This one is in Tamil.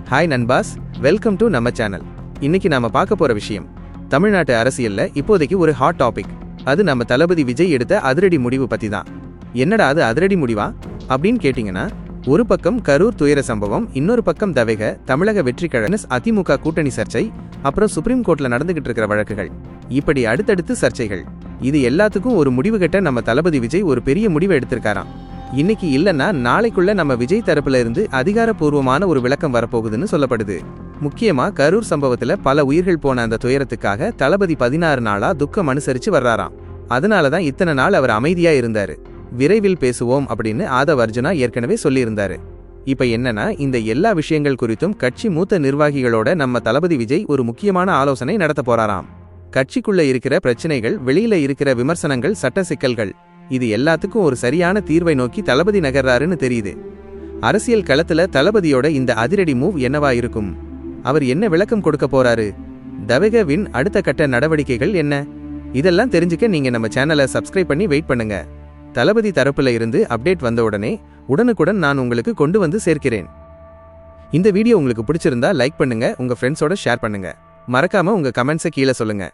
ஹாய் நண்பாஸ், வெல்கம் டு நம்ம சேனல். இன்னைக்கு நாம பார்க்க போற விஷயம் தமிழ்நாட்டு அரசியல்ல இப்போதைக்கு ஒரு ஹாட் டாபிக். அது நம்ம தளபதி விஜய் எடுத்த அதிரடி முடிவு பத்தி தான். என்னடா அது அதிரடி முடிவா அப்படின்னு கேட்டீங்கன்னா, ஒரு பக்கம் கரூர் துயர சம்பவம், இன்னொரு பக்கம் தவேக தமிழக வெற்றி கழகம், அதிமுக கூட்டணி சர்ச்சை, அப்புறம் சுப்ரீம் கோர்ட்ல நடந்துகிட்டு இருக்கிற வழக்குகள், இப்படி அடுத்தடுத்து சர்ச்சைகள். இது எல்லாத்துக்கும் ஒரு முடிவு கட்ட நம்ம தளபதி விஜய் ஒரு பெரிய முடிவை எடுத்திருக்காராம். இன்னைக்கு இல்லைன்னா நாளைக்குள்ள நம்ம விஜய் தரப்புல இருந்து அதிகாரப்பூர்வமான ஒரு விளக்கம் வரப்போகுதுன்னு சொல்லப்படுது. முக்கியமா கரூர் சம்பவத்துல பல உயிர்கள் போன அந்த துயரத்துக்காக தளபதி 16 நாளா துக்கம் அனுசரிச்சு வர்றாராம். அதனாலதான் இத்தனை நாள் அவர் அமைதியா இருந்தாரு. விரைவில் பேசுவோம் அப்படின்னு ஆதவ் அர்ஜுனா ஏற்கனவே சொல்லியிருந்தாரு. இப்ப என்னன்னா, இந்த எல்லா விஷயங்கள் குறித்தும் கட்சி மூத்த நிர்வாகிகளோட நம்ம தளபதி விஜய் ஒரு முக்கியமான ஆலோசனை நடத்த போறாராம். கட்சிக்குள்ள இருக்கிற பிரச்சனைகள், வெளியில இருக்கிற விமர்சனங்கள், சட்ட சிக்கல்கள், இது எல்லாத்துக்கும் ஒரு சரியான தீர்வை நோக்கி தளபதி நகர்றாருன்னு தெரியுது. அரசியல் களத்துல தளபதியோட இந்த அதிரடி மூவ் என்னவா இருக்கும்? அவர் என்ன விளக்கம் கொடுக்க போறாரு? தவேகவின் அடுத்த கட்ட நடவடிக்கைகள் என்ன? இதெல்லாம் தெரிஞ்சுக்க நீங்க நம்ம சேனலை சப்ஸ்கிரைப் பண்ணி வெயிட் பண்ணுங்க. தளபதி தரப்புல இருந்து அப்டேட் வந்த உடனே உடனுக்குடன் நான் உங்களுக்கு கொண்டு வந்து சேர்க்கிறேன். இந்த வீடியோ உங்களுக்கு பிடிச்சிருந்தா லைக் பண்ணுங்க, உங்க ஃப்ரெண்ட்ஸோட ஷேர் பண்ணுங்க. மறக்காம உங்க கமெண்ட்ஸை கீழே சொல்லுங்க.